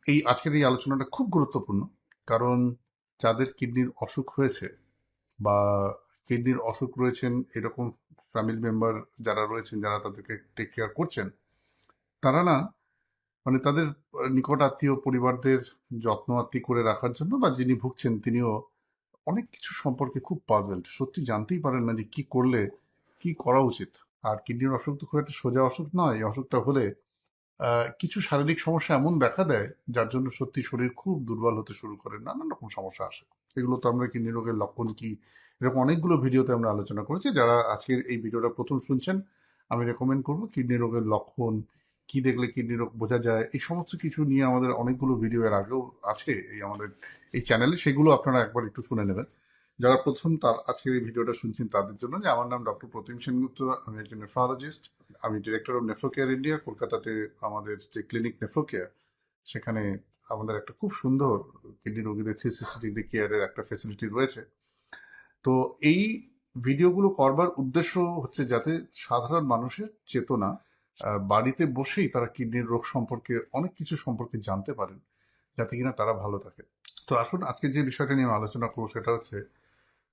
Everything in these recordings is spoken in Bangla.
এই আজকের এই আলোচনাটা খুব গুরুত্বপূর্ণ, কারণ যাদের কিডনির অসুখ হয়েছে বা কিডনির অসুখ রয়েছেন এরকম ফ্যামিলি মেম্বার যারা রয়েছেন, যারা তাদেরকে টেক কেয়ার করছেন, তারা না মানে তাদের নিকট আত্মীয় পরিবারদের যত্ন আত্তি করে রাখার জন্য বা যিনি ভুগছেন তিনিও অনেক কিছু সম্পর্কে খুব পাজলড, সত্যি জানতেই পারেন না যে কি করলে কি করা উচিত। আর কিডনির অসুখ তো খুব একটা সোজা অসুখ নয়। এই অসুখটা হলে কিছু শারীরিক সমস্যা এমন দেখা দেয় যার জন্য সত্যি শরীর খুব দুর্বল হতে শুরু করে, নানান রকম সমস্যা আসে। এগুলো তো আমরা কিডনি রোগের লক্ষণ কি এরকম অনেকগুলো ভিডিওতে আমরা আলোচনা করেছি। যারা আজকের এই ভিডিওটা প্রথম শুনছেন, আমি রেকমেন্ড করবো কিডনি রোগের লক্ষণ কি, দেখলে কিডনি রোগ বোঝা যায়, এই সমস্ত কিছু নিয়ে আমাদের অনেকগুলো ভিডিও এর আগেও আছে এই আমাদের এই চ্যানেলে, সেগুলো আপনারা একবার একটু শুনে নেবেন। যারা প্রথম তার আজকের এই ভিডিওটা শুনছেন তাদের জন্য, যে আমার নাম ডক্টর প্রতিম সেনগুপ্ত, আমি একজন নেফ্রোলজিস্ট, আমি ডিরেক্টর অফ নেফ্রোকেয়ার ইন্ডিয়া। কলকাতাতে আমাদের যে ক্লিনিক নেফ্রোকেয়ার, সেখানে আমাদের একটা খুব সুন্দর কিডনি রোগীদের 360 ডিগ্রি কেয়ারের একটা ফেসিলিটি রয়েছে। তো এই ভিডিওগুলো করবার উদ্দেশ্য হচ্ছে যাতে সাধারণ মানুষের চেতনা বাড়িতে বসেই তারা কিডনির রোগ সম্পর্কে অনেক কিছু সম্পর্কে জানতে পারেন, যাতে কিনা তারা ভালো থাকে। তো আসুন আজকে যে বিষয়টা নিয়ে আমি আলোচনা করবো সেটা হচ্ছে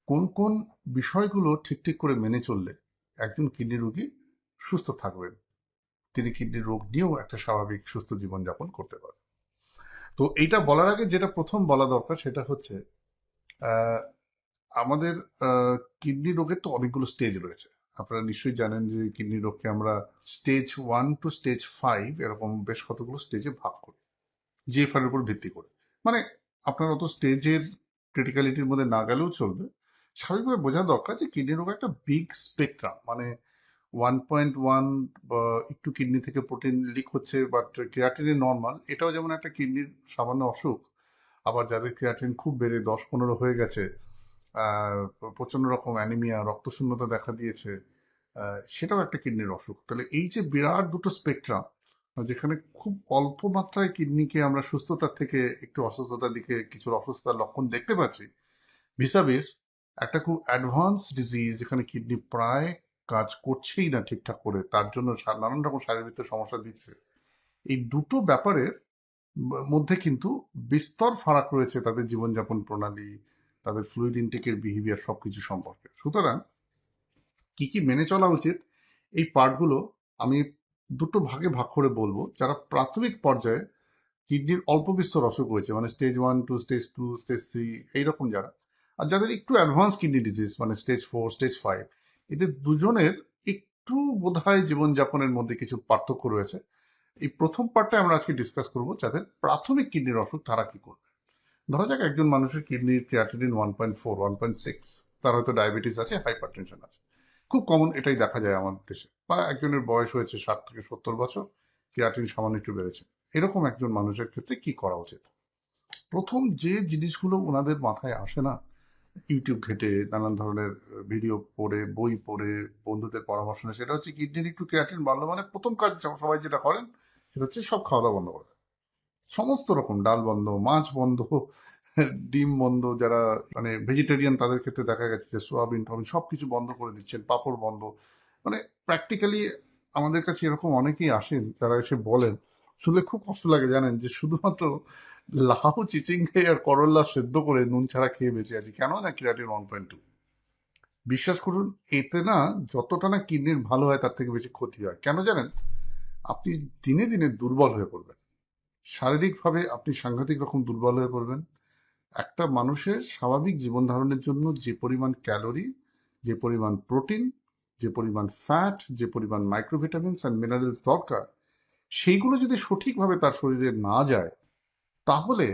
কোন কোন বিষয়গুলো ঠিক ঠিক করে মেনে চললে একজন কিডনি রোগী সুস্থ থাকবেন, তিনি কিডনির রোগ নিয়েও একটা স্বাভাবিক সুস্থ জীবনযাপন করতে পারেন। তো এইটা বলার আগে যেটা প্রথম বলা দরকার সেটা হচ্ছে আহ, আমাদের কিডনি রোগের তো অনেকগুলো স্টেজ রয়েছে। আপনারা নিশ্চয়ই জানেন যে কিডনি রোগকে আমরা স্টেজ 1 টু স্টেজ 5 এরকম বেশ কতগুলো স্টেজে ভাগ করি, জিএফআর এর উপর ভিত্তি করে। মানে আপনার অত স্টেজের ক্রিটিক্যালিটির মধ্যে না গেলেও চলবে। স্বাভাবিকভাবে বোঝা দরকার যে কিডনি রোগ একটা বিগ স্পেকট্রাম, মানে 1.1 একটু কিডনি থেকে প্রোটিন লিক হচ্ছে বাট ক্রিয়াটিনিন নর্মাল, এটাও যেমন একটা কিডনির সামান্য অসুখ। আবার যাদের ক্রিয়াটিন খুব বেড়ে 10-15 হয়ে গেছে, আহ প্রচন্ড রকম অ্যানিমিয়া রক্তশূন্যতা দেখা দিয়েছে, সেটাও একটা কিডনির অসুখ। তাহলে এই যে বিরাট দুটো স্পেকট্রাম, যেখানে খুব অল্প মাত্রায় কিডনিকে আমরা সুস্থতার থেকে একটু অসুস্থতার দিকে কিছু অসুস্থতার লক্ষণ দেখতে পাচ্ছি, ভিসাভিস একটা খুব অ্যাডভান্স ডিজিজ যেখানে কিডনি প্রায় কাজ করছেই না ঠিকঠাক করে, তার জন্য নানান রকম শারীরিক সমস্যা দিচ্ছে। এই দুটো ব্যাপারের মধ্যে কিন্তু বিস্তর ফারাক রয়েছে তাদের জীবনযাপন প্রণালী, তাদের ফ্লুইড ইনটেকের বিহেভিয়ার সবকিছু সম্পর্কে। সুতরাং কি কি মেনে চলা উচিত, এই পার্টগুলো আমি দুটো ভাগে ভাগ করে বলবো। যারা প্রাথমিক পর্যায়ে কিডনির অল্প বিস্তর অসুখ হয়েছে, মানে স্টেজ 1 টু স্টেজ 2 স্টেজ 3 এইরকম যারা, আর যাদের একটু অ্যাডভান্স কিডনি ডিজিজ মানে স্টেজ 4 স্টেজ 5, এদের দুজনের একটু বোধহয় জীবনযাপনের মধ্যে কিছু পার্থক্য রয়েছে। এই প্রথম পার্টটা আমরা আজকে ডিসকাস করব, যাদের প্রাথমিক কিডনির অসুখ তারা কি করবে। ধরা যাক একজন মানুষের কিডনির ক্রিয়াটিনিন 1.4 1.6, তার হয়তো ডায়াবেটিস আছে, হাইপারটেনশন আছে, খুব কমন, এটাই দেখা যায় আমাদের দেশে। বা একজনের বয়স হয়েছে 60 থেকে 70 বছর, ক্রিয়াটিন সামান্য একটু বেড়েছে, এরকম একজন মানুষের ক্ষেত্রে কি করা উচিত। প্রথম যে জিনিসগুলো ওনাদের মাথায় আসে না, ইউটিউব ঘেটে নানান ধরনের ভিডিও পড়ে বই পড়ে বন্ধুদের পরামর্শ নেয়, সেটা হচ্ছে কিডনির একটু ক্রিয়াটিন বাড়লো মানে প্রথম কাজ সবাই যেটা করেন সেটা হচ্ছে সব খাওয়া দাওয়া বন্ধ করে, সমস্ত রকম ডাল বন্ধ, মাছ বন্ধ, ডিম বন্ধ। যারা মানে ভেজিটেরিয়ান তাদের ক্ষেত্রে দেখা গেছে যে সোয়াবিন টোয়াবিন সবকিছু বন্ধ করে দিচ্ছেন, পাঁপড় বন্ধ। মানে প্র্যাকটিক্যালি আমাদের কাছে এরকম অনেকেই আসেন যারা এসে বলেন, শুনলে খুব কষ্ট লাগে জানেন, যে শুধুমাত্র লাউ চিচিঙ্গে আর করল্লা সেদ্ধ করে নুন ছাড়া খেয়ে বেঁচে আছি, কেন না ক্রিয়াটিন 1.2। বিশ্বাস করুন, এতে না যতটা না কিডনির ভালো হয় তার থেকে বেশি ক্ষতি হয়। কেন জানেন? আপনি দিনে দিনে দুর্বল হয়ে পড়বেন, শারীরিকভাবে আপনি সাংঘাতিক রকম দুর্বল হয়ে পড়বেন। একটা মানুষের স্বাভাবিক জীবন ধারণের জন্য যে পরিমাণ ক্যালোরি, যে পরিমাণ প্রোটিন, যে পরিমাণ ফ্যাট, যে পরিমাণ মাইক্রোভিটামিনস অ্যান্ড মিনারেলস দরকার, সেইগুলো যদি সঠিকভাবে তার শরীরে না যায়, তাহলে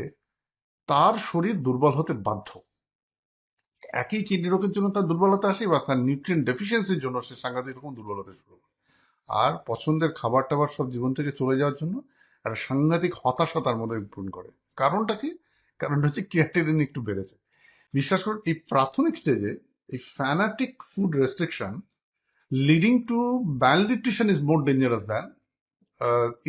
তার শরীর দুর্বল হতে বাধ্য। একই কিডনি রোগের জন্য তার দুর্বলতা আসে বা তার নিউট্রিয়েন্ট ডেফিসিয়েন্সির জন্য সে সাংঘাতিক রকম দুর্বল হতে শুরু করে। আর পছন্দের খাবার টাবার সব জীবন থেকে চলে যাওয়ার জন্য একটা সাংঘাতিক হতাশা তার মধ্যে পূরণ করে। কারণটা কি? কারণটা হচ্ছে ক্রিয়াটিনিন একটু বেড়েছে। বিশ্বাস করুন, এই প্রাথমিক স্টেজে এই fanatic food restriction leading to malnutrition is more dangerous than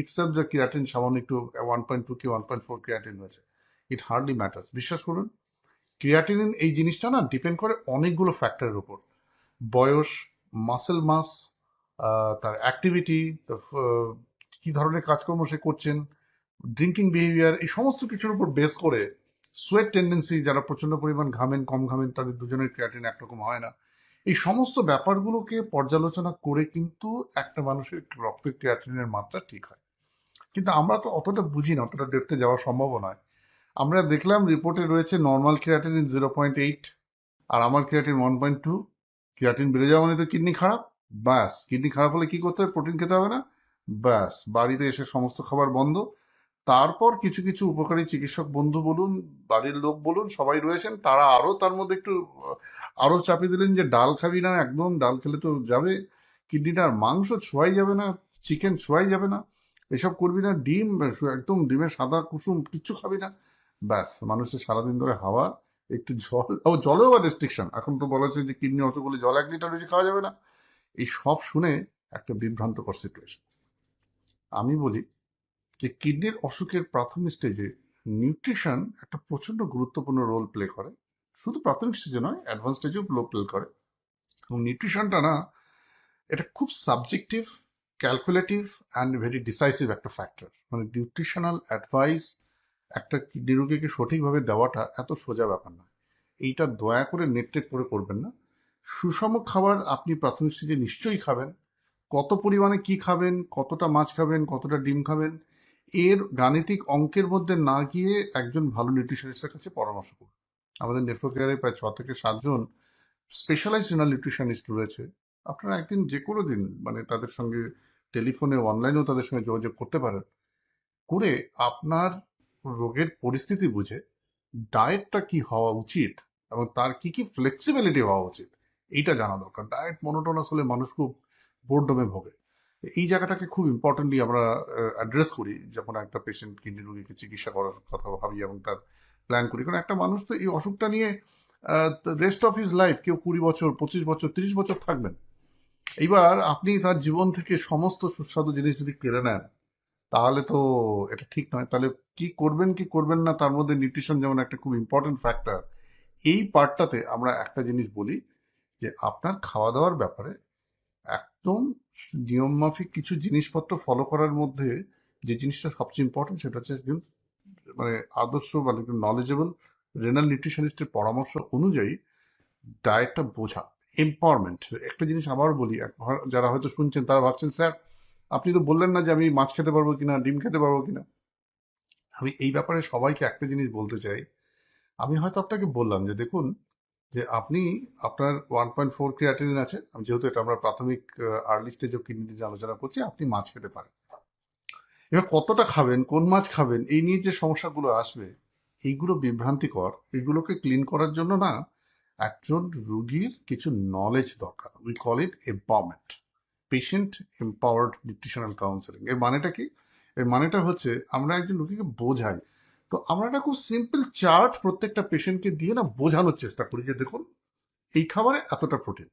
itself যে ক্রিয়াটিন সামান্য একটু 1.2 কি 1.4 ক্রিয়াটিন হয়েছে, ইট হার্ডলি ম্যাটার্স। বিশ্বাস করুন, ক্রিয়াটিনিন এই জিনিসটা না ডিপেন্ড করে অনেকগুলো ফ্যাক্টরের উপর। বয়স, মাসেল মাস, তার অ্যাক্টিভিটি, কি ধরনের কাজকর্ম সে করছেন, ড্রিঙ্কিং বিহেভিয়ার, এই সমস্ত কিছুর উপর বেস করে সোয়েট টেন্ডেন্সি, যারা প্রচন্ড পরিমাণ ঘামেন কম ঘামেন তাদের দুজনের ক্রিয়াটিন একরকম হয় না, এই সমস্ত ব্যাপারগুলোকে পর্যালোচনা করে কিন্তু একটা মানুষের রক্তের ক্রিয়াটিনের মাত্রা ঠিক হয়। কিন্তু আমরা তো অতটা বুঝি না, অতটা ডেপথে যাওয়া সম্ভব নয়। আমরা দেখলাম রিপোর্টে রয়েছে নর্মাল ক্রিয়াটিন 0.8 আর আমার ক্রিয়াটিন 1.2। ক্রিয়াটিন বেড়ে যাওয়া মানে তো কিডনি খারাপ। ব্যাস, কিডনি খারাপ হলে কি করতে হবে? প্রোটিন খেতে হবে না? ব্যাস, বাড়িতে এসে সমস্ত খাবার বন্ধ। তারপর কিছু কিছু উপকারী চিকিৎসক বন্ধু বলুন, বাড়ির লোক বলুন, সবাই রয়েছেন, তারা আরো তার মধ্যে একটু আরো চাপিয়ে দিলেন যে ডাল খাবি না, একদম ডাল খেলে তো যাবে কিডনিটা, আর মাংস ছোঁয়াই যাবে না, চিকেন ছোঁয়াই যাবে না, এসব করবি না, ডিম একদম ডিমের সাদা কুসুম কিচ্ছু খাবি না। ব্যাস, মানুষের সারাদিন ধরে হাওয়া, একটু জল, ও জলেও বা রেস্ট্রিকশন, এখন তো বলা হচ্ছে যে কিডনি অসুখ হলে জল 1 লিটার বেশি খাওয়া যাবে না। এই সব শুনে একটা বিভ্রান্তকর সিচুয়েশন। আমি বলি যে কিডনির অসুখের প্রাথমিক স্টেজে নিউট্রিশন একটা প্রচন্ড গুরুত্বপূর্ণ রোল প্লে করে। শুধু প্রাথমিক স্টেজে নয়, অ্যাডভান্স স্টেজেও রোল প্লে করে। এবং নিউট্রিশনটা না, এটা খুব subjective, calculative and very decisive একটা ফ্যাক্টর। মানে নিউট্রিশনাল অ্যাডভাইস একটা কিডনি রোগীকে সঠিকভাবে দেওয়াটা এত সোজা ব্যাপার না। এইটা দয়া করে নেটটেট করে করবেন না। সুষম খাবার আপনি প্রাথমিক স্টেজে নিশ্চয়ই খাবেন। কত পরিমাণে কি খাবেন, কতটা মাছ খাবেন, কতটা ডিম খাবেন, এর গাণিতিক অঙ্কের মধ্যে না গিয়ে একজন ভালো নিউট্রিশনিস্টের কাছে পরামর্শ করুন। আমাদের নেফ্রোকেয়ারে প্রায় 6 থেকে 7 জন স্পেশালাইজড রিনাল নিউট্রিশনিস্ট রয়েছে। আপনারা একদিন যে কোনো দিন মানে তাদের সঙ্গে টেলিফোনে, অনলাইনেও তাদের সঙ্গে যোগাযোগ করতে পারেন, করে আপনার রোগের পরিস্থিতি বুঝে ডায়েটটা কি হওয়া উচিত এবং তার কি কি ফ্লেক্সিবিলিটি হওয়া উচিত এইটা জানা দরকার। ডায়েট মনোটোনাস হলে মানুষ খুব বোরডমে ভোগে। এই জায়গাটাকে খুব ইম্পর্টেন্টলি আমরা অ্যাড্রেস করি যখন একটা পেশেন্ট কিডনি রোগীকে চিকিৎসা করার কথা ভাবি এবং তার প্ল্যান করি। কারণ একটা মানুষ তো এই অসুখটা নিয়ে রেস্ট অফ হিজ লাইফ, কেউ 20 বছর, 25 বছর, 30 বছর থাকবেন। এইবার আপনি তার জীবন থেকে সমস্ত সুস্বাদু জিনিস যদি কেড়ে নেন, তাহলে তো এটা ঠিক নয়। তাহলে কি করবেন কি করবেন না, তার মধ্যে নিউট্রিশন যেমন একটা খুব ইম্পর্টেন্ট ফ্যাক্টর। এই পার্টটাতে আমরা একটা জিনিস বলি যে আপনার খাওয়া দাওয়ার ব্যাপারে একদম নিয়ম মাফিক কিছু জিনিসপত্র ফলো করার মধ্যে যে জিনিসটা সবচেয়ে ইম্পর্টেন্ট সেটা হচ্ছে একজন মানে আদর্শ মানে নলেজেবল রেনাল নিউট্রিশনিস্টের পরামর্শ অনুযায়ী ডায়েটটা বোঝা, এম্পাওয়ারমেন্ট। একটা জিনিস আবার বলি, যারা হয়তো শুনছেন তারা ভাবছেন স্যার আপনি তো বললেন না যে আমি মাছ খেতে পারবো কিনা, ডিম খেতে পারবো কিনা। আমি এই ব্যাপারে সবাইকে একটা জিনিস বলতে চাই। আমি হয়তো আপনাকে বললাম যে দেখুন, যে আপনি আপনার 1.4 ক্রিয়াটিনিন আছে, যেহেতু এটা আমরা প্রাথমিক early stage of kidney disease আলোচনা করছি, আপনি মাছ খেতে পারেন। এবার কতটা খাবেন, কোন মাছ খাবেন, এই নিয়ে যে সমস্যাগুলো আসবে, এইগুলো বিভ্রান্তিকর। এগুলোকে ক্লিন করার জন্য না একজন রুগীর কিছু নলেজ দরকার। We call it empowerment, patient empowered nutritional counselling. এর মানেটা কি? এর মানেটা হচ্ছে আমরা একজন রুগীকে বোঝাই। তো আমরা একটা খুব সিম্পল চার্ট প্রত্যেকটা পেশেন্টকে দিয়ে না বোঝানোর চেষ্টা করি যে দেখুন এই খাবারে এতটা প্রোটিন,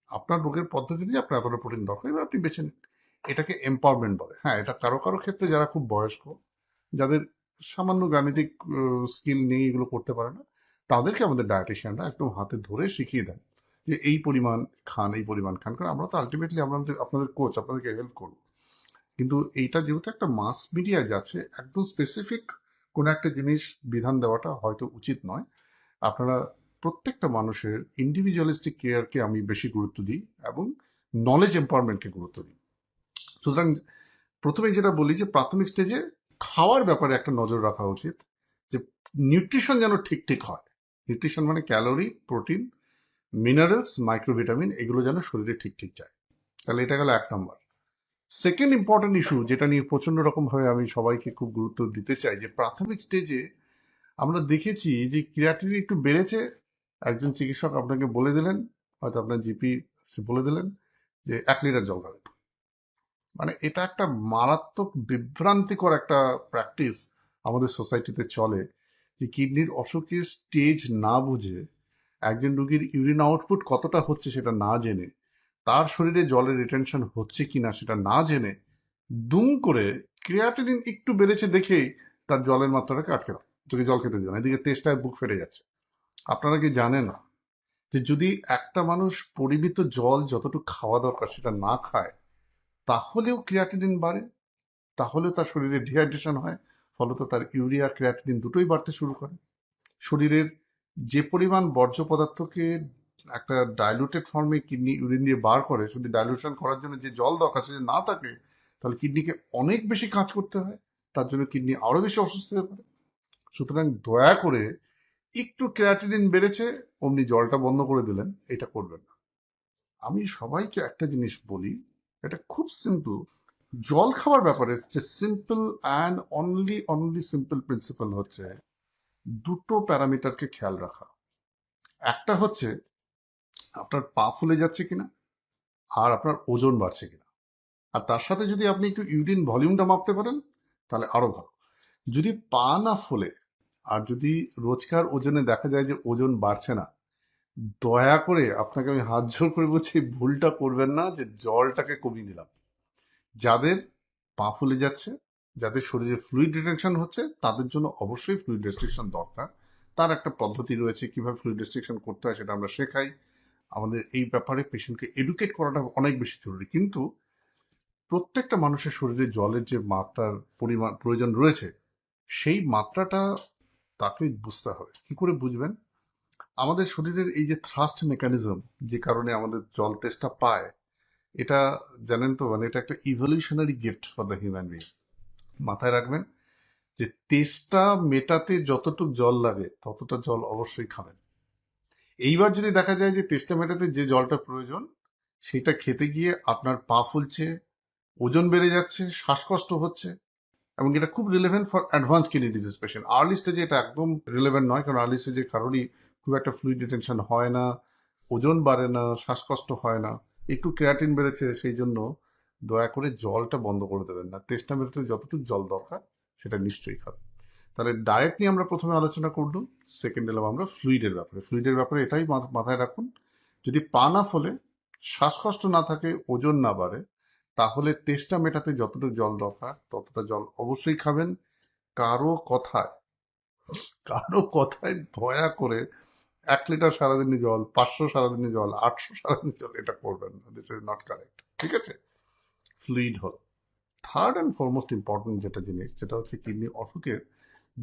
আপনার রোগের পদ্ধতি দিয়ে আপনার এতটা প্রোটিন দরকার, এবার আপনি বেছে নিন। এটাকে এম্পাওয়ারমেন্ট বলে। হ্যাঁ, এটা কারো কারো ক্ষেত্রে যারা খুব বয়স্ক, যাদের সামান্য গাণিতিক স্কিল নেই, এগুলো করতে পারে না, তাদেরকে আমাদের ডায়েটিশিয়ানরা একদম হাতে ধরে শিখিয়ে দেন যে এই পরিমাণ খান, এই পরিমাণ খান। কারণ আমরা তো আলটিমেটলি আপনাদের আপনাদের কোচ, আপনাদেরকে হেল্প করবো। কিন্তু এইটা যেহেতু একটা মাস মিডিয়া যাচ্ছে, একদম স্পেসিফিক কোন একটা জিনিস বিধান দেওয়াটা হয়তো উচিত নয়। আপনারা প্রত্যেকটা মানুষের ইন্ডিভিজুয়ালিস্টিক কেয়ারকে আমি বেশি গুরুত্ব দিই এবং নলেজ এম্পাওয়ারমেন্টকে গুরুত্ব দিই। সুতরাং প্রথমে যেটা বলি যে প্রাথমিক স্টেজে খাওয়ার ব্যাপারে একটা নজর রাখা উচিত, যে নিউট্রিশন যেন ঠিক ঠিক হয়। নিউট্রিশন মানে ক্যালোরি, প্রোটিন, মিনারেলস, মাইক্রোভিটামিন, এগুলো যেন শরীরে ঠিক ঠিক যায়। তাহলে এটা গেল 1 নম্বর। সেকেন্ড ইম্পর্টেন্ট ইস্যু যেটা নিয়ে প্রচন্ড রকম ভাবে আমি সবাইকে খুব গুরুত্ব দিতে চাই, যে প্রাথমিক স্টেজে আমরা দেখেছি যে ক্রিয়াটিনিন একটু বেড়েছে, একজন চিকিৎসক আপনাকে বলে দিলেন, হয়তো আপনার জিপি বলে দিলেন যে 1 লিটার জল খাবেন। মানে এটা একটা মারাত্মক বিভ্রান্তিকর একটা প্র্যাকটিস আমাদের সোসাইটিতে চলে, যে কিডনির অসুখের স্টেজ না বুঝে, একজন রোগীর ইউরিন আউটপুট কতটা হচ্ছে সেটা না জেনে, তার শরীরে জলের রিটেনশন হচ্ছে কিনা সেটা না জেনে, দুম করে ক্রিয়াটিনিন একটু বেড়েছে দেখেই তার জলের মাত্রাটাকে আটকে দাও, তোকে জল খেতে দিও না, এদিকে তেষ্টায় বুক ফেটে যাচ্ছে। আপনারা কি জানেন যে যদি একটা মানুষ পরিমিত জল যতটুকু খাওয়া দরকার সেটা না খায়, তাহলেও ক্রিয়াটিনিন বাড়ে, তাহলেও তার শরীরে ডিহাইড্রেশন হয়, ফলত তার ইউরিয়া ক্রিয়াটিনিন দুটোই বাড়তে শুরু করে। শরীরের যে পরিমাণ বর্জ্য পদার্থকে একটা ডাইলুটেড ফর্মে কিডনি ইউরিন দিয়ে বার করে, শুধু ডাইলুশন করার জন্য যে জল দরকার সেটা না থাকে, তাহলে কিডনিকে অনেক বেশি কাজ করতে হয়, তার জন্য কিডনি আরো বেশি অসুস্থ হয়ে পড়ে। সুতরাং দয়া করে একটু ক্রিয়াটিনিন বেড়েছে অমনি জলটা বন্ধ করে দিলেন, এটা করবেন না। আমি সবাইকে একটা জিনিস বলি, এটা খুব সিম্পল। জল খাওয়ার ব্যাপারে যে simple and only simple principal হচ্ছে দুটো প্যারামিটারকে খেয়াল রাখা। একটা হচ্ছে আপনার পা ফুলে যাচ্ছে কিনা, আর আপনার ওজন বাড়ছে কিনা। আর তার সাথে যদি আপনি একটু ইউরিন ভলিউমটা মাপতে পারেন তাহলে আরো ভালো। যদি পা না ফুলে আর যদি রোজকার ওজনে দেখা যায় যে ওজন বাড়ছে না, দয়া করে আপনাকে আমি হাত জোড় করে বলছি এই ভুলটা করবেন না যে জলটাকে কমিয়ে দিলাম। যাদের পা ফুলে যাচ্ছে, যাদের শরীরে ফ্লুইড রিটেনশন হচ্ছে, তাদের জন্য অবশ্যই ফ্লুইড রেস্ট্রিকশন দরকার। তার একটা পদ্ধতি রয়েছে, কিভাবে ফ্লুইড রেস্ট্রিকশন করতে হয় সেটা আমরা শেখাই। আমাদের এই ব্যাপারে পেশেন্টকে এডুকেট করাটা অনেক বেশি জরুরি। কিন্তু প্রত্যেকটা মানুষের শরীরে জলের যে মাত্রার পরিমাণ প্রয়োজন রয়েছে, সেই মাত্রাটা তাকে বুঝতে হবে। কি করে বুঝবেন? আমাদের শরীরের এই যে থ্রাস্ট মেকানিজম, যে কারণে আমাদের জল তেষ্টা পায়, এটা জানেন তো, মানে এটা একটা evolutionary gift for the human being. মাথায় রাখবেন যে তেষ্টা মেটাতে যতটুকু জল লাগে ততটা জল অবশ্যই খাবেন। এইবার যদি দেখা যায় যে তেষ্টা মেটাতে যে জলটা প্রয়োজন সেটা খেতে গিয়ে আপনার পা ফুলছে, ওজন বেড়ে যাচ্ছে, শ্বাসকষ্ট হচ্ছে, এবং এটা খুব relevant for advance kidney disease patient. Early স্টেজে এটা একদম রিলেভেন্ট নয়, কারণ আর্লি স্টেজে কারোরই খুব একটা ফ্লুইড রিটেনশন হয় না, ওজন বাড়ে না, শ্বাসকষ্ট হয় না, একটু ক্রিয়াটিন বেড়েছে, সেই জন্য দয়া করে জলটা বন্ধ করে দেবেন না। তেষ্টা মেটাতে যতটুকু জল দরকার সেটা নিশ্চয়ই খাবেন। তাহলে ডায়েট নিয়ে আমরা প্রথমে আলোচনা করলাম, সেকেন্ড এলাম আমরা ফ্লুইডের ব্যাপারে। ফ্লুইডের ব্যাপারে এটাই মাথায় রাখুন, যদি পা না ফলে, শ্বাসকষ্ট না থাকে, ওজন না বাড়ে, তাহলে তেষ্টা মেটাতে যতটুকু জল দরকার ততটা জল অবশ্যই খাবেন। কারো কথায় কারো কথায় দয়া করে 1 লিটার সারাদিনে জল, 500 সারাদিনে জল, 800 সারাদিনে জল এটা করবেন না। This is not correct. ঠিক আছে? ফ্লুইড হল থার্ড অ্যান্ড ফরমোস্ট ইম্পর্টেন্ট যেটা জিনিস, যেটা হচ্ছে কিডনি অসুখের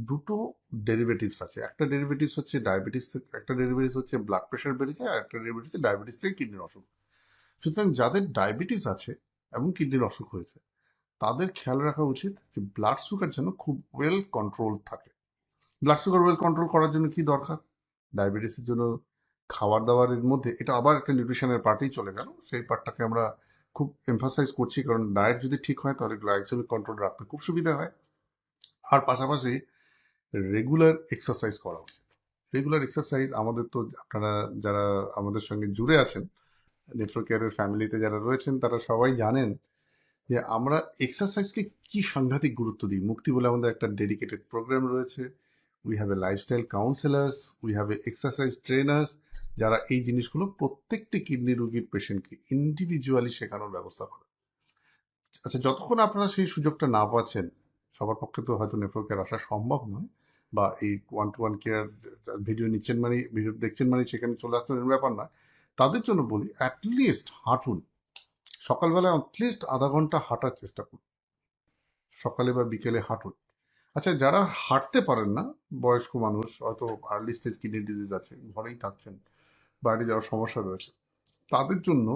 দুটো ডেরিভেটিভস আছে। একটা ডেরিভেটিভস হচ্ছে ডায়াবেটিস থেকে, একটা ডেরিভেটিভস হচ্ছে ব্লাড প্রেশার বেড়ে যায়, আর একটা ডেরিভেটিভস হচ্ছে ডায়াবেটিস থেকে কিডনির অসুখ। সুতরাং যাদের ডায়াবেটিস আছে এবং কিডনির অসুখ হয়েছে, তাদের খেয়াল রাখা উচিত যে ব্লাড সুগার যেন খুব ওয়েল কন্ট্রোল থাকে। ব্লাড সুগার ওয়েল কন্ট্রোল করার জন্য কি দরকার? ডায়াবেটিসের জন্য খাবার দাবারের মধ্যে, এটা আবার একটা নিউট্রিশনের পার্টেই চলে গেল, সেই পার্টটাকে আমরা খুব এমফাসাইজ করছি, কারণ ডায়েট যদি ঠিক হয় তাহলে গ্লাইসেমিক কন্ট্রোল রাখতে খুব সুবিধা হয়। আর পাশাপাশি রেগুলার এক্সারসাইজ করা উচিত। রেগুলার এক্সারসাইজ আমাদের তো, আপনারা যারা আমাদের সঙ্গে জুড়ে আছেন, নেফ্রোকেয়ারের ফ্যামিলিতে যারা রয়েছেন, তারা সবাই জানেন যে আমরা এক্সারসাইজকে কি সাংঘাতিক গুরুত্ব দিই। মুক্তি বলে আমাদের একটা ডেডিকেটেড প্রোগ্রাম রয়েছে, we have a lifestyle councillors, we have a exercise trainers, যারা এই জিনিসগুলো প্রত্যেকটি কিডনি রোগীর পেশেন্টকে ইন্ডিভিজুয়ালি শেখানোর ব্যবস্থা করে। আচ্ছা, যতক্ষণ আপনারা সেই সুযোগটা না পাচ্ছেন, সবার পক্ষে তো হয়তো নেটওয়ার্কের আসা সম্ভব নয়, বা এই one to one care video নিচ্ছেন মানে, ভিডিও দেখছেন মানে সেখানে চলে আসতে ব্যাপার নয়, তাদের জন্য বলি অ্যাটলিস্ট হাঁটুন। সকালবেলা অ্যাটলিস্ট আধা ঘন্টা হাঁটার চেষ্টা করুন, সকালে বা বিকেলে হাঁটুন। আচ্ছা, যারা হাঁটতে পারেন না, বয়স্ক মানুষ, হয়তো আর্লি স্টেজ কিডনি ডিজিজ আছে, ঘরেই থাকছেন, বাইরে যাওয়ার সমস্যা রয়েছে, তাদের জন্য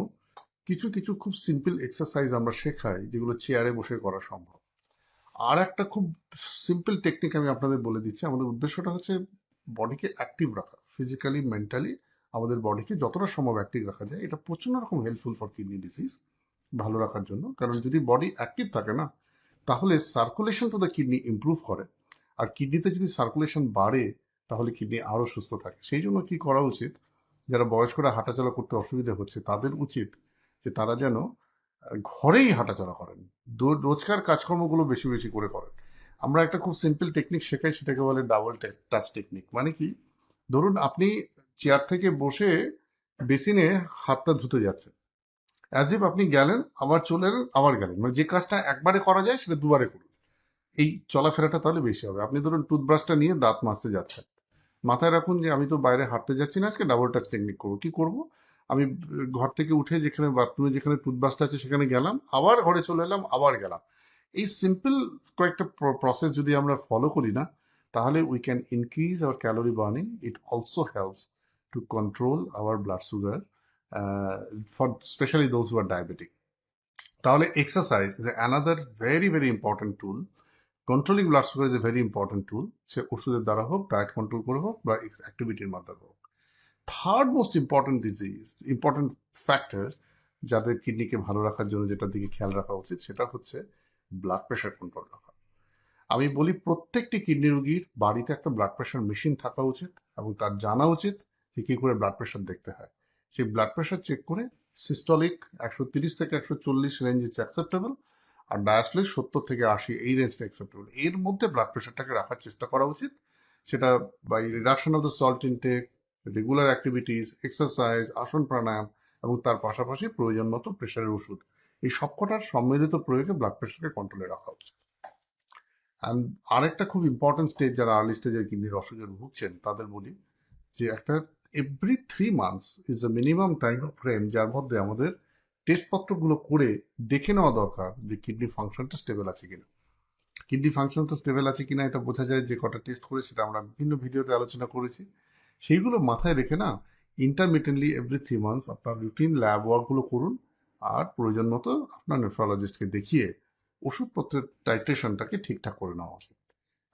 কিছু কিছু খুব সিম্পল এক্সারসাইজ আমরা শেখাই, যেগুলো চেয়ারে বসে করা সম্ভব। আর একটা খুব সিম্পল টেকনিক আমি আপনাদের বলে দিচ্ছি। আমাদের উদ্দেশ্যটা হচ্ছে বডিকে অ্যাক্টিভ রাখা, ফিজিক্যালি মেন্টালি আমাদের বডিকে যতটা সম্ভব অ্যাক্টিভ রাখা যায়। এটা প্রচন্ড রকম হেল্পফুল ফর কিডনি ডিজিজ ভালো রাখার জন্য, কারণ যদি বডি অ্যাক্টিভ থাকে না, তাহলে circulation to the kidney improve করে, আর কিডনিতে যদি সার্কুলেশন বাড়ে তাহলে কিডনি আরো সুস্থ থাকে। সেই জন্য কি করা উচিত, যারা বয়স্করা হাঁটাচলা করতে অসুবিধা হচ্ছে তাদের উচিত যে তারা যেন ঘরেই হাঁটাচলা করেন, রোজকার কাজকর্মগুলো বেশি বেশি করে করেন। আমরা একটা খুব সিম্পল টেকনিক শেখাই, সেটাকে বলে ডাবল টাচ টেকনিক। মানে কি, ধরুন আপনি চেয়ার থেকে বসে বেসিনে হাতটা ধুতে যাচ্ছেন, অ্যাজ ইফ আপনি গেলেন, আবার চলে এলেন, আবার গেলেন, মানে যে কাজটা একবারে করা যায় সেটা দুবারে করুন। এই চলাফেরাটা তাহলে বেশি হবে। আপনি ধরুন টুথব্রাশটা নিয়ে দাঁত মাজতে যাচ্ছেন, মাথায় রাখুন যে আমি তো বাইরে হাঁটতে যাচ্ছি না, আজকে ডাবল টাচ টেকনিক করবো। কি করব, আমি ঘর থেকে উঠে যেখানে বাথরুমে যেখানে টুথব্রাশটা আছে সেখানে গেলাম, আবার ঘরে চলে এলাম, আবার গেলাম। এই সিম্পল কয়েকটা প্রসেস যদি আমরা ফলো করি না, তাহলে we can increase our calorie burning. It also helps to control our blood sugar for specially those who are diabetic. তাহলে exercise is another very very important tool. Controlling blood sugar is a very important tool. সে ওষুধের দ্বারা হোক, ডায়েট কন্ট্রোল করে হোক, বা অ্যাক্টিভিটির মাধ্যমে হোক। থার্ড মোস্ট ইম্পর্টেন্ট ফ্যাক্টর যাদের কিডনিকে ভালো রাখার জন্য যেটার দিকে খেয়াল রাখা উচিত, সেটা হচ্ছে ব্লাড প্রেশার কন্ট্রোল রাখা। আমি বলি প্রত্যেকটি কিডনি রোগীর বাড়িতে একটা ব্লাড প্রেশার মেশিন থাকা উচিত, এবং তার জানা উচিত যে কি করে ব্লাড প্রেশার দেখতে হয়। সেই ব্লাড প্রেশার চেক করে সিস্টলিক 130 থেকে 140 রেঞ্জ ইজ অ্যাকসেপ্টেবল, আর ডায়াস্টলিক 70 থেকে 80 এই রেঞ্জটা অ্যাকসেপ্টেবল। এর মধ্যে ব্লাড প্রেশারটাকে রাখার চেষ্টা করা উচিত, সেটা by reduction of the salt intake, regular activities, exercise, asana pranayama, এবং তার পাশাপাশি প্রয়োজন মতো প্রেশারের ওষুধ। এই সবকটার সম্মিলিত প্রয়োগে ব্লাড প্রেশারকে কন্ট্রোলে রাখা উচিত। অ্যান্ড আরেকটা খুব ইম্পর্টেন্ট স্টেজ, যারা আর্লি স্টেজের কিডনির অসুখে ভুগছেন তাদের বলি যে একটা every 3 months is a minimum time of frame, যার মধ্যে আমাদের টেস্ট পত্রগুলো করে দেখে নেওয়া দরকার যে কিডনি ফাংশনটা স্টেবল আছে কিনা। কিডনি ফাংশনটা স্টেবল আছে কিনা এটা বোঝা যায় যে কটা টেস্ট করে, সেটা আমরা বিভিন্ন ভিডিওতে আলোচনা করেছি। সেইগুলো মাথায় রেখে না, ইন্টারমিটেন্টলি এভরি 3 মান্থস আপনার রুটিন ল্যাব ওয়ার্কগুলো করুন, আর প্রয়োজন মতো আপনার নেফ্রোলজিস্টকে দেখিয়ে ওষুধপত্রের টাইট্রেশনটাকে ঠিকঠাক করে নেওয়া উচিত।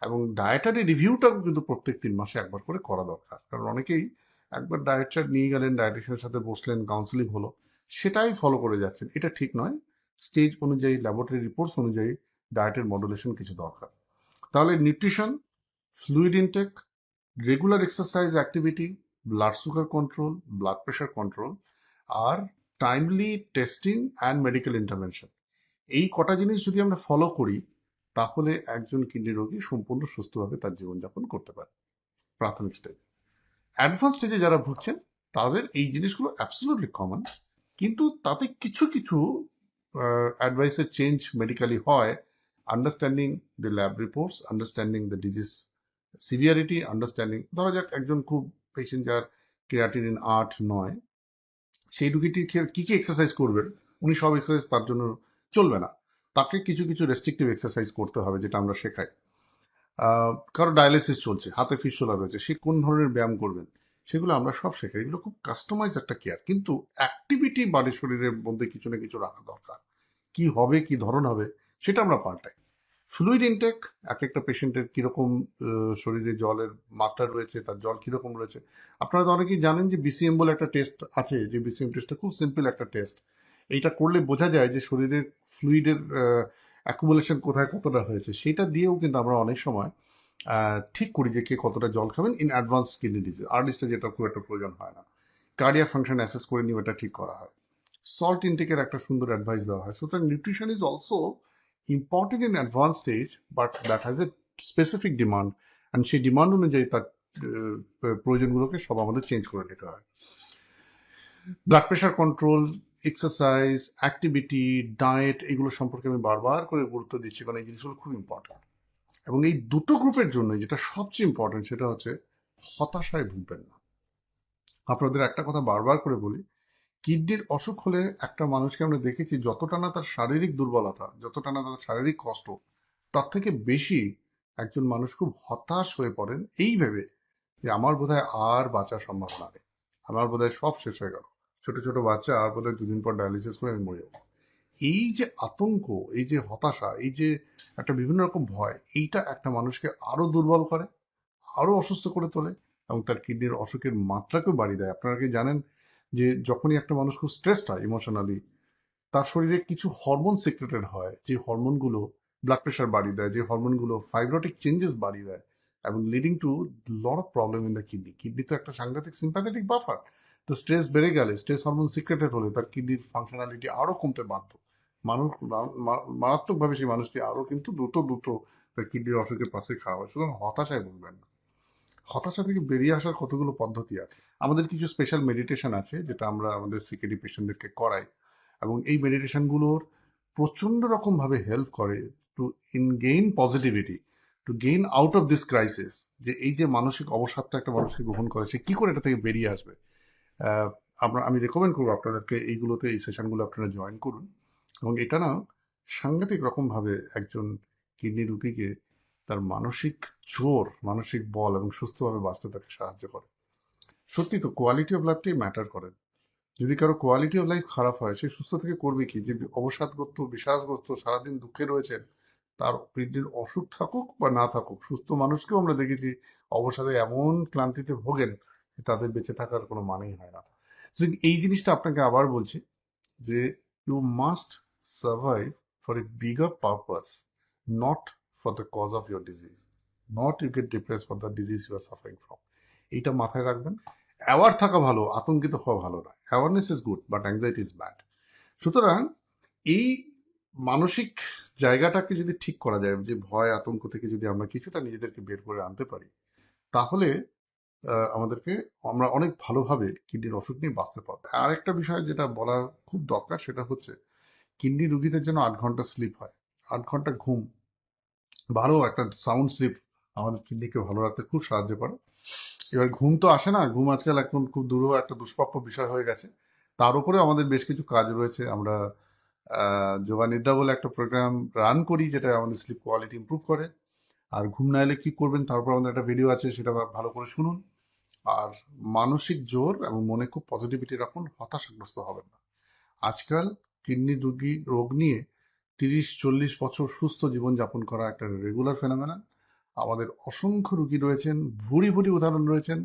এবং ডায়েটারি রিভিউটাও কিন্তু প্রত্যেক 3 মাসে একবার করে করা দরকার, কারণ অনেকেই একবার ডায়েট চার্ট নিয়ে গেলেন, ডায়েটিশিয়ানের সাথে বসলেন, কাউন্সিলিং হলো, সেটাই ফলো করে যাচ্ছেন, এটা ঠিক নয়। স্টেজ অনুযায়ী, ল্যাবরেটরি রিপোর্টস অনুযায়ী ডায়েটের মডুলেশন কিছু দরকার। তাহলে nutrition, fluid intake, regular exercise activity, blood sugar control, blood pressure control, আর timely testing and medical intervention, এই কটা জিনিস যদি আমরা ফলো করি, তাহলে একজন কিডনি রোগী সম্পূর্ণ সুস্থভাবে তার জীবনযাপন করতে পারে প্রাথমিক স্টেজে। অ্যাডভান্স স্টেজে যারা ভুগছেন তাদের এই জিনিসগুলো অ্যাবসলিউটলি কমন, কিন্তু তাতে কিছু কিছু অ্যাডভাইসের চেঞ্জ মেডিকেলি হয়, understanding the lab reports, understanding the disease severity, understanding, ধরা যাক একজন খুব পেশেন্ট যার ক্রিয়াটিনিন 8-9, সেই রুগীটি কি কি এক্সারসাইজ করবেন, উনি সব এক্সারসাইজ তার জন্য চলবে না, তাকে কিছু কিছু রেস্ট্রিকটিভ এক্সারসাইজ করতে হবে, যেটা আমরা শেখাই। কারো ডায়ালিসিস চলছে, হাতে ফিস্টুলা রয়েছে, সে কোন ধরনের ব্যায়াম করবেন, সেগুলো আমরা সব শেখাই। এগুলো খুব কাস্টমাইজ একটা কেয়ার, কিন্তু অ্যাক্টিভিটি বাড়ির শরীরের মধ্যে কিছু না কিছু রাখা দরকার। কি হবে, কি ধরন হবে, সেটা আমরা পাল্টাই। ফ্লুইড ইনটেক, এক একটা পেশেন্টের কিরকম শরীরে জলের মাত্রা রয়েছে, তার জল কিরকম রয়েছে। আপনারা তো অনেকেই জানেন যে বিসিএম বলে একটা টেস্ট আছে, যে বিসিএম টেস্টটা খুব সিম্পল একটা টেস্ট। এইটা করলে বোঝা যায় যে শরীরের ফ্লুইডের অ্যাকুমুলেশন কোথায় কতটা হয়েছে। সেটা দিয়েও কিন্তু আমরা অনেক সময় ঠিক করি যে কে কতটা জল খাবেন in advance kidney disease. Early স্টেজে এটা খুব একটা প্রয়োজন হয় না। কার্ডিয়াক ফাংশন অ্যাসেস করে নিয়ে এটা ঠিক করা হয়। সল্ট ইনটেকের একটা সুন্দর অ্যাডভাইস দেওয়া হয়। সুতরাং nutrition is also important in advance stage, but that has a specific demand, and সেই ডিমান্ড অনুযায়ী তার প্রয়োজনগুলোকে সব আমাদের চেঞ্জ করে নিতে হয়। Blood pressure control, exercise, activity, diet, এগুলো সম্পর্কে আমি বারবার করে গুরুত্ব দিচ্ছি, কারণ এই জিনিসগুলো খুব ইম্পর্টেন্ট। এবং এই দুটো গ্রুপের জন্য যেটা সবচেয়ে ইম্পর্টেন্ট, সেটা হচ্ছে হতাশায় ভুগবেন না। আপনাদের একটা কথা বারবার করে বলি, কিডনির অসুখ হলে একটা মানুষকে আমরা দেখেছি, যতটা না তার শারীরিক দুর্বলতা, যতটা না তার শারীরিক কষ্ট, তার থেকে বেশি একজন মানুষ খুব হতাশ হয়ে পড়েন এই ভেবে যে আমার বোধহয় আর বাঁচার সম্ভাবনা নেই, আমার বোধহয় সব শেষ হয়ে গেল, ছোট ছোট বাচ্চা, আর বোধহয় 2 দিন পর ডায়ালিসিস করে আমি মরে যাবো। এই যে আতঙ্ক, এই যে হতাশা, এই যে একটা বিভিন্ন রকম ভয়, এইটা একটা মানুষকে আরো দুর্বল করে, আরো অসুস্থ করে তোলে, এবং তার কিডনির অসুখের মাত্রাকেও বাড়িয়ে দেয়। আপনারা কি জানেন যে যখনই একটা মানুষ খুব স্ট্রেসড হয় ইমোশনালি, তার শরীরে কিছু হরমোন সিক্রেটেড হয়, যে হরমোনগুলো ব্লাড প্রেশার বাড়িয়ে দেয়, যে হরমোনগুলো ফাইব্রোটিক চেঞ্জেস বাড়িয়ে দেয়, এবং leading to lot of problem in the kidney. Kidney তো একটা সাংঘাতিক সিম্প্যাথেটিক বাফার, তো স্ট্রেস বেড়ে গেলে, স্ট্রেস হরমোন সিক্রেটেড হলে তার কিডনির ফাংশনালিটি আরো কমতে বাধ্য। মানুষ মারাত্মকভাবে সেই মানুষটি আরো কিন্তু দ্রুত দ্রুত তার কিডনির অসুখের পাশে খাওয়া হয়। সুতরাং হতাশায় ভুগবেন না। হতাশা থেকে বেরিয়ে আসার কতগুলো পদ্ধতি আছে। আমাদের কিছু স্পেশাল মেডিটেশন আছে, যেটা আমরা আমাদের সিকেডি পেশেন্টদেরকে করাই, এবং এই মেডিটেশনগুলোর প্রচন্ড রকম ভাবে হেল্প করে to gain positivity, to gain out of this crisis. যে এই যে মানসিক অবসাদটা একটা মানুষকে গ্রহণ করে, সে কি করে এটা থেকে বেরিয়ে আসবে। আমি রেকমেন্ড করবো আপনাদেরকে এইগুলোতে, এই সেশনগুলো আপনারা জয়েন করুন। এবং এটা না সাংঘাতিক রকম ভাবে একজন কিডনি রোগীকে তার মানসিক জোর, মানসিক বল এবং সুস্থভাবে বাঁচতে তাকে সাহায্য করে। সত্যি তো কোয়ালিটি অফ লাইফটাই ম্যাটার করে। যদি কারো কোয়ালিটি অফ লাইফ খারাপ হয়, সে সুস্থ থেকে করবে কি? যে অবসাদগ্রস্ত, বিষাদগ্রস্ত, সারাদিন দুঃখে রয়েছেন, তার কিডনির অসুখ থাকুক বা না থাকুক, সুস্থ মানুষকেও আমরা দেখেছি অবসাদে এমন ক্লান্তিতে ভোগেন যে তাদের বেঁচে থাকার কোনো মানেই হয় না। তো এই জিনিসটা আপনাকে আবার বলছি যে you must survive for a bigger purpose, not for the cause of your disease, not you get depress for the disease you are suffering from. এইটা মাথায় রাখবেন। অ্যাওয়ার থাকা ভালো, আতঙ্কিত হওয়া ভালো না। Awareness is good but anxiety is bad. সুতরাং এই মানসিক জায়গাটাকে যদি ঠিক করা যায়, যে ভয় আতঙ্ক থেকে যদি আমরা কিছুটা নিজেদেরকে বের করে আনতে পারি, তাহলে আমাদেরকে আমরা অনেক ভালোভাবে কিডনির অসুখ নিয়ে বাঁচতে পারবো। আর একটা বিষয় যেটা বলা খুব দরকার, সেটা হচ্ছে কিডনি রোগীদের যেন 8 ঘন্টা স্লিপ হয়। 8 ঘন্টা ঘুম, ভালো একটা সাউন্ড স্লিপ আমাদের কিডনিকে ভালো রাখতে খুব সাহায্য করে। এবার ঘুম তো আসে না, ঘুম আজকাল এখন খুব দূরহ একটা দুষ্প্রাপ্য বিষয় হয়ে গেছে। তার উপরে আমাদের বেশ কিছু কাজ রয়েছে। আমরা যোগা নিদ্রা বলে একটা প্রোগ্রাম রান করি, যেটা আমাদের স্লিপ কোয়ালিটি ইমপ্রুভ করে। আর ঘুম না এলে কি করবেন, তারপর আমাদের একটা ভিডিও আছে, সেটা ভালো করে শুনুন। আর মানসিক জোর এবং মনে খুব পজিটিভিটি রাখুন, হতাশাগ্রস্ত হবেন না। আজকাল কিডনি রোগ নিয়ে 30-40 বছর সুস্থ জীবনযাপন করা একটা রেগুলার ফেনোমেনন। আমাদের অসংখ্য রোগী রয়েছেন, ভুরি ভুরি উদাহরণ রয়েছেন,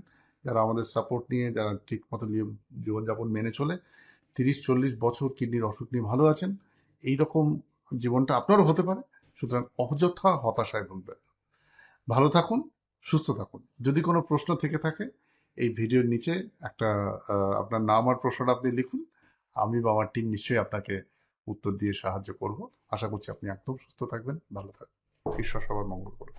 যারা আমাদের সাপোর্ট নিয়ে, যারা ঠিক মতো জীবনযাপন মেনে চলে 30-40 বছর কিডনির অসুখ নিয়ে ভালো আছেন। এইরকম জীবনটা আপনারও হতে পারে। সুতরাং অযথা হতাশায় ভুগবেন না। ভালো থাকুন, সুস্থ থাকুন। যদি কোনো প্রশ্ন থেকে থাকে, এই ভিডিওর নিচে একটা আপনার নাম আর প্রশ্নটা আপনি লিখুন। আমি বা আমার টিম নিশ্চয়ই আপনাকে উত্তর দিয়ে সাহায্য করব। আশা করছি আপনি একদম সুস্থ থাকবেন, ভালো থাকবেন। ঈশ্বর সবার মঙ্গল করুন।